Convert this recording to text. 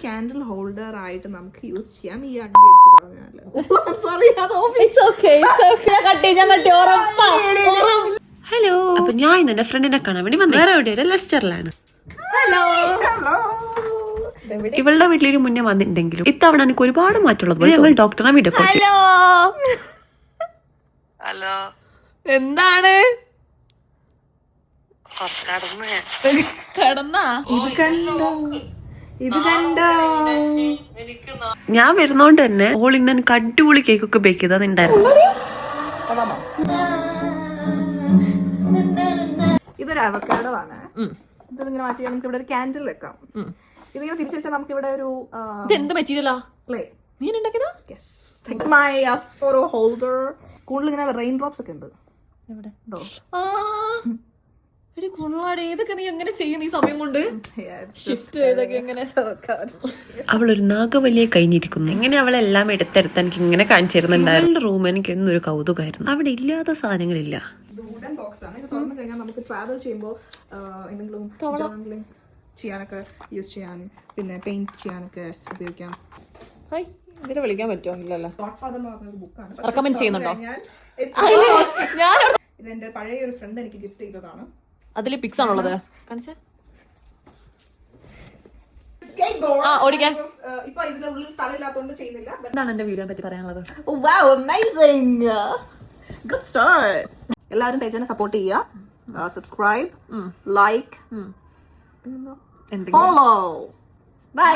Candle holder ആയിട്ട് നമുക്ക് use ചെയ്യാം. ഈ അണ്ടി എടുത്ത് പറഞ്ഞാല് സോറി, ഹലോ. അപ്പൊ ഞാൻ ഇന്ന് എന്റെ ഫ്രണ്ടിനെ കാണാൻ വേണ്ടി വന്നു. വേറെ എവിടെയല്ല, ലെസ്റ്ററിലാണ്. ഇവളുടെ വീട്ടിലൊരു മുന്നേ വന്നിട്ടുണ്ടെങ്കിലും ഇത്തവണ എനിക്ക് ഒരുപാട് മാറ്റമുള്ളത് പോലെ ഞങ്ങൾ ഡോക്ടറെ വീഡിയോ കോൾ ചെയ്തു. ഹലോ, എന്താണ് കിടന്നാ? ഇത് കണ്ടോ? ഞാൻ വരുന്നോണ്ട് തന്നെ ഓൾ ഇന്ന് എനിക്ക് അടിപൊളി കേക്കൊക്കെ ബേക്ക് ചെയ്തത് ഉണ്ടായിരുന്നു. ഇതൊരു അവക്കാഡോ ആണ്. ഇതിങ്ങനെ മാറ്റി നമുക്ക് ഇവിടെ ഒരു കാൻഡിൽ വെക്കാം. ഇതിങ്ങനെ തിരിച്ചു വെച്ചാൽ നമുക്ക് ഇവിടെ ഒരു എന്ത് മെറ്റീരിയലാ? ക്ലേ. നീ ഉണ്ടാക്കിയതാ? Yes, thanks my for holder. കൂടുതൽ ഇങ്ങനെ റെയിൻ ഡ്രോപ്സ് ഒക്കെ ഉണ്ട്. ഇതൊക്കെ നീ എങ്ങനെ ചെയ്യും ഈ സമയം കൊണ്ട്? അവളൊരു നാഗവലിയെ കഴിഞ്ഞിരിക്കുന്നു. ഇങ്ങനെ അവളെല്ലാം എടുത്തെടുത്ത് എനിക്ക് ഇങ്ങനെ കാണിച്ചു തരുന്നുണ്ടായിരുന്നു. റൂം എനിക്ക് എന്നൊരു കൗതുകമായിരുന്നു. അവിടെ ഇല്ലാത്ത സാധനങ്ങളില്ല. വുഡൻ ബോക്സ് ആണ്. ഇത് തുറന്നു കഴിഞ്ഞാൽ നമുക്ക് ട്രാവൽ ചെയ്യുമ്പോൾ എന്തെങ്കിലും ജേർണലിംഗ് ചെയ്യാനൊക്കെ യൂസ് ചെയ്യാൻ, പിന്നെ പെയിന്റ് ചെയ്യാനൊക്കെ ഉപയോഗിക്കാം. ഇതിനെ വിളിക്കാൻ പറ്റുമോ? ഇല്ലല്ലോ. ഗോഡ്ഫാദർ എന്ന് പറഞ്ഞൊരു ബുക്കാണ്. റെക്കമെൻഡ് ചെയ്യുന്നുണ്ടോ? ഇതെന്റെ പഴയ ഒരു ഫ്രണ്ട് എനിക്ക് ഗിഫ്റ്റ് ചെയ്തതാണ്. അതില് പിക്സ് ആണുള്ളത്. ഇപ്പൊ ഇതിന്റെ ഉള്ളിൽ സ്ഥലമില്ലാത്തോണ്ട് ചെയ്യുന്നില്ല. എന്താണ് എന്റെ വീഡിയോയെ പറ്റി പറയാനുള്ളത്? എല്ലാവരും പേജിനെ സപ്പോർട്ട് ചെയ്യുക, സബ്സ്ക്രൈബ്, ലൈക്ക്, ഫോളോ. ബൈ.